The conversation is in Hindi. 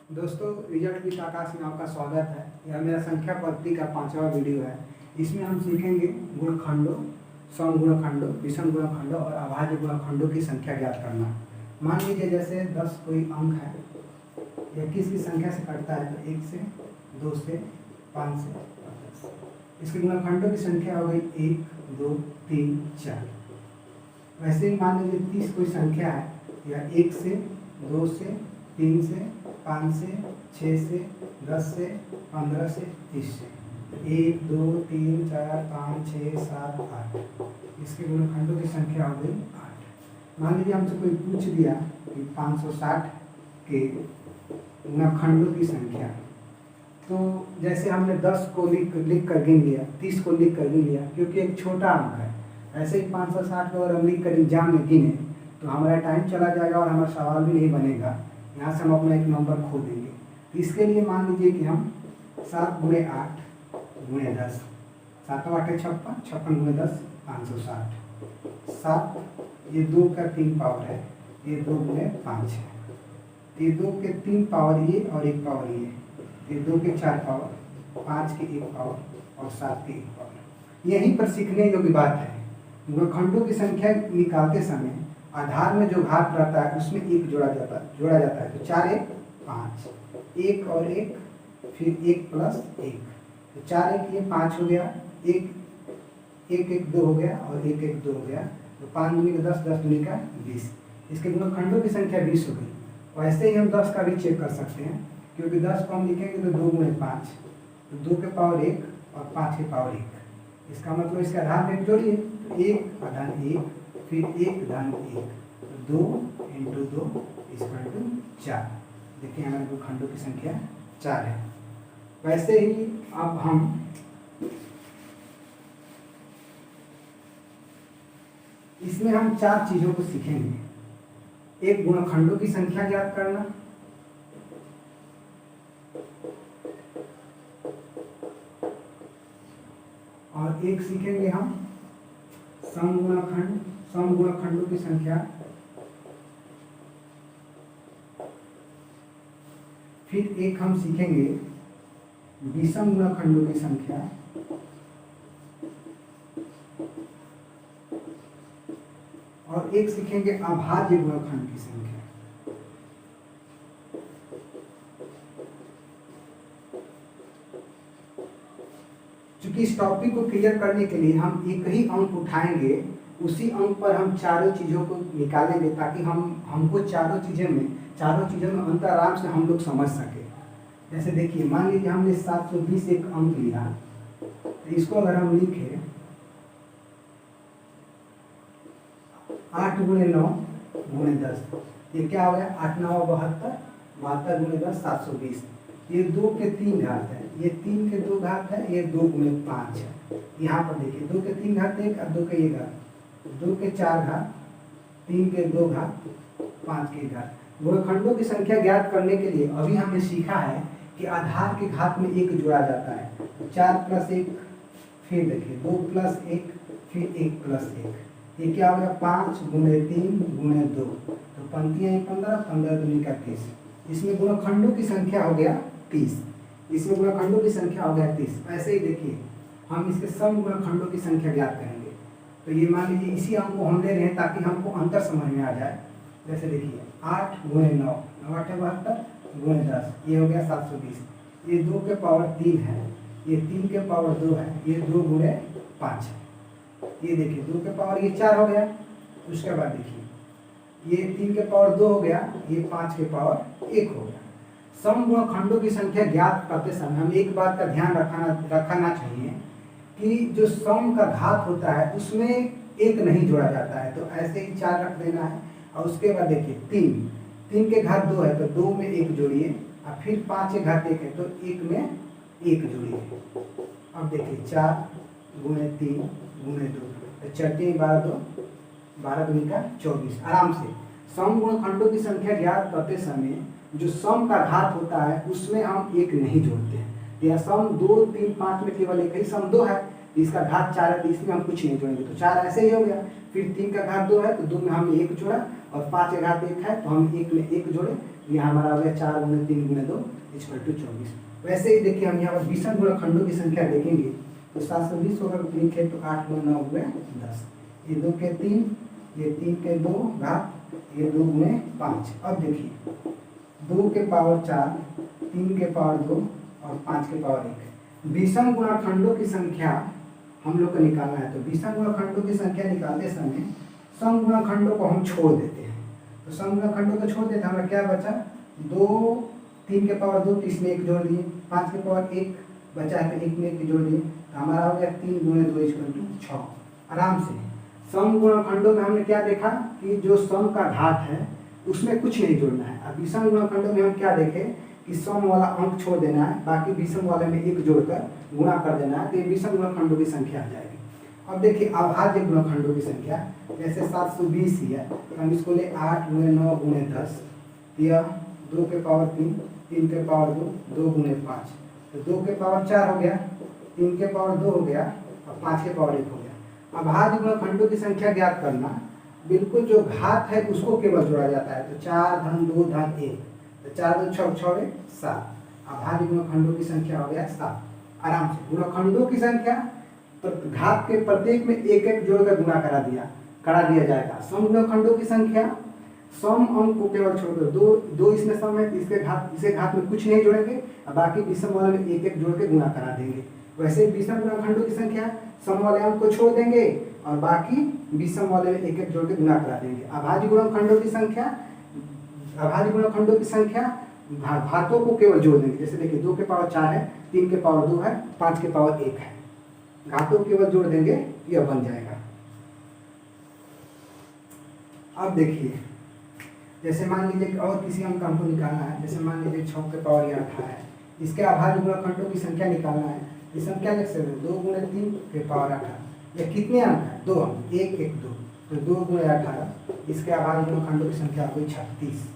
दोस्तों, रिजल्ट विद आकाश में आपका स्वागत है। यह मेरा संख्या पद्धति का 5वां वीडियो है। इसमें हम सीखेंगे गुणखंडों, समगुणखंडों, विषम गुणखंडों और अभाज्य गुणखंडों की संख्या ज्ञात करना। मान लीजिए जैसे 10 कोई अंक है, यह किसकी संख्या से कटता है तो 1 से, 2 से, 5 से और 10। इसके गुणखंडों की संख्या हो गई 1, 2, 3, 4। वैसे ही मान लीजिए 30 कोई संख्या है, यह 1 से, 2 से, 3 से, 5 से, 6 से, 10 से, 15 से, 30 से। 1, 2, 3, 4, 5, 6, 7, 8। इसके गुणखंडों की संख्या हो गई 8। मान लीजिए हमसे कोई पूछ दिया कि 560 के गुणखंडों की संख्या, तो जैसे हमने 10 को लिख कर गिन लिया, 30 को लिख कर गिन लिया, क्योंकि एक छोटा अंक है। ऐसे ही 560 को अगर हम लिख कर एग्जाम में गिने तो हमारा टाइम चला जाएगा और हमारा सवाल भी नहीं बनेगा। यहाँ से हम अपना एक नंबर खो देंगे। तो इसके लिए मान लीजिए कि हम 7 × 8 × 10, 7 8 56, 56 × 10 560। 7 ये 2 का 3 पावर है, ये 2 × 5 है। ये 2 के 3 पावर ये और 1 पावर ये 2 के 4 पावर, 5 के 1 पावर और 7 के 1 पावर। यहीं पर सीखने योग्य बात है। गुणखंडों की संख्या निकालते समय आधार में जो घात रहता है उसमें 1 जोड़ा जाता है। तो 4 1 5, 1 और 1, फिर 1 + 1, तो 4 1 ये 5 हो गया, 1 1 1 2 हो गया और 1 1 2 हो गया। तो 5 दूनी का 10, 10 दूनी का 20। इसके गुणखंडों की संख्या 20 हो गई। वैसे ही हम 10 का भी चेक कर सकते हैं, क्योंकि 10 को हम लिखेंगे तो 2 × 5, तो 2 के पावर 1 और 5 के पावर 1। इसका मतलब इसका आधार में जोड़िए, तो 1 आधार 1, फिर 1 धन 1, 2 × 2 = 4। देखिए हमारे गुणखंडों की संख्या 4 है। वैसे ही अब हम इसमें हम 4 चीजों को सीखेंगे। एक, गुणखंडों की संख्या ज्ञात करना। और एक सीखेंगे हम समगुणखंडों की संख्या। फिर एक हम सीखेंगे विषम गुणखंडों की संख्या। और एक सीखेंगे अभाज्य गुणखंड की संख्या। चूंकि इस टॉपिक को क्लियर करने के लिए हम एक ही अंक उठाएंगे, उसी अंक पर हम चारों चीज़ों को निकालेंगे, ताकि हमको चारों चीज़ों में अंतर आराम से हम लोग समझ सके। जैसे देखिए, मान लीजिए हमने 720 एक अंक लिया, तो इसको अगर हम लिखे 8 × 9 × 10, ये क्या हो गया? 8 9 72, 72 × 10 720। ये 2 के 3 घात है, ये 3 के 2 घात है, ये 2 × 5 है। यहाँ पर देखिए 2 के 3 घात 1 और 2 के 1 घात, 2 के 4 घात, 3 के 2 घात, 5 के घात। गुणखंडों की संख्या ज्ञात करने के लिए अभी हमने सीखा है कि आधार के घात में 1 जोड़ा जाता है। 4 + 1, फिर देखिए 2 + 1, फिर 1 + 1। ये क्या हो गया? 5 × 3 × 2, तो पंक्तियाँ 15, 15 दूनी का 30। इसमें गुणखंडों की संख्या हो गया 30। इसमें गुणखंडों की संख्या हो गया 30। ऐसे ही देखिए हम इसके समगुणखंडों की संख्या ज्ञात करेंगे। तो ये मान लीजिए इसी अंक को हम ले रहे हैं ताकि हमको अंतर समझ में आ जाए। जैसे देखिए 8 × 9, 9 8 72 × 10, ये हो गया 720। ये 2 के पावर 3 है, ये 3 के पावर 2 है, ये 2 × 5 है। ये देखिए 2 के पावर ये 4 हो गया। उसके बाद देखिए ये 3 के पावर 2 हो गया, ये 5 के पावर 1 हो गया। समगुणखंडों की संख्या ज्ञात करते समय हमें एक बात का ध्यान रखना चाहिए कि जो सम का घात होता है उसमें 1 नहीं जोड़ा जाता है। तो ऐसे ही 4 रख देना है। और उसके बाद देखिए 3 के घात 2 है, तो 2 में 1 जोड़िए, और फिर 5 के घात 1 है, तो 1 में 1 जोड़िए। अब देखिए 4 × 3 × 2, तो 4 3 12 2, 12 दूनी का 24। आराम से समगुणखंडों की संख्या ज्ञात करते समय जो सम का घात होता है उसमें हम 1 नहीं जोड़ते हैं। यह सम 2 3 5 में केवल एक ही सम 2 है, इसका घात 4 है, तो इसमें हम कुछ नहीं जोड़ेंगे। तो 4 ऐसे ही हो गया। फिर 3 का घात 2 है, तो 2 में हमने 1 जोड़ा, और 5 का घात 1 है, तो हम 1 में 1 जोड़े, ये हमारा हो गया 4 गुणे 3 गुणे 2 इक्वल टू 24। वैसे ही देखिए हम यहाँ पर विषम गुणनखंडों की संख्या देखेंगे तो 720 होगा, लिखे तो 8 गुणे 9 गुणे 10, ये 2 के 3, ये 3 के 2 घात, ये 2 गुणे 5। अब देखिए 2 के पावर 4, 3 के पावर 2 और 5 के पावर 1। विषम गुणनखंडों की संख्या हम लोग को निकालना है, तो विषम गुणनखंडों की संख्या निकालते समय सम गुणनखंडों को हम छोड़ देते हैं। तो सम गुणनखंडों को छोड़ देते हैं, हमारा क्या बचा 2, 3 के पावर 2, 30 में 1 जोड़ दिए, 5 के पावर 1 बचा है तो 1 में 1 जोड़ दिए, तो हमारा हो गया 3 गुणे 2 इक्वल टू 6। आराम से सम गुणनखंडों में हमने क्या देखा कि जो सम का घात है उसमें कुछ नहीं जोड़ना है। अब विषम गुणनखंडों में हम क्या देखें कि सम वाला अंक छोड़ देना है, बाकी विषम वाले में 1 जोड़कर गुणा कर देना है, तो ये विषम गुणनखंडों की संख्या आ जाएगी। अब देखिए अभाज्य गुणनखंडों की संख्या, जैसे 720 ही है तो हम इसको ले 8 गुणे 9 गुणे 10, या 2 के पावर 3, 3 के पावर 2, 2 गुणे 5, तो 2 के पावर 4 हो गया, 3 के पावर 2 हो गया और 5 के पावर 1 हो गया। अभाज्य गुणनखंडों की संख्या ज्ञात करना, बिल्कुल जो घात है उसको केवल जोड़ा जाता है, तो 4 धन 2 धन 1, तो 4 2 6 6 7। अभाज्य गुणनखंडों की संख्या हो गया 7। आराम से गुणनखंडों की संख्या घात के प्रत्येक में 1 1 जोड़कर गुणा करा दिया जाएगा। सम गुणनखंडों की संख्या सम अंक को केवल छोड़कर दो इसमें सम है, इसे घात में कुछ नहीं जोड़ेंगे और बाकी विषम वाले में 1 1 जोड़ के गुणा करा देंगे। वैसे विषम गुणनखंडों की संख्या सम वाले अंक को छोड़ देंगे और बाकी विषम वाले में 1 1 जोड़ के गुणा करा देंगे। अभाज्य गुणनखंडों की संख्या घातों को केवल जोड़ देंगे। जैसे देखिए 2 के पावर 4 है, 3 के पावर 2 है, 5 के पावर 1 है, घातों केवल जोड़ देंगे, यह बन जाएगा। अब देखिए जैसे मान लीजिए और किसी अंक का हमको निकालना है, जैसे मान लीजिए 6 के पावर 8 है, इसके अभाज्य गुणनखंडों की संख्या निकालना है। ये संख्या लिख सकते हैं 2 गुणे 3 के पावर 18। ये कितने अंक है? 2 अंक, 1 1 2, तो 2 गुणे 18, इसके अभाज्य गुणनखंडों की संख्या हो गई 36।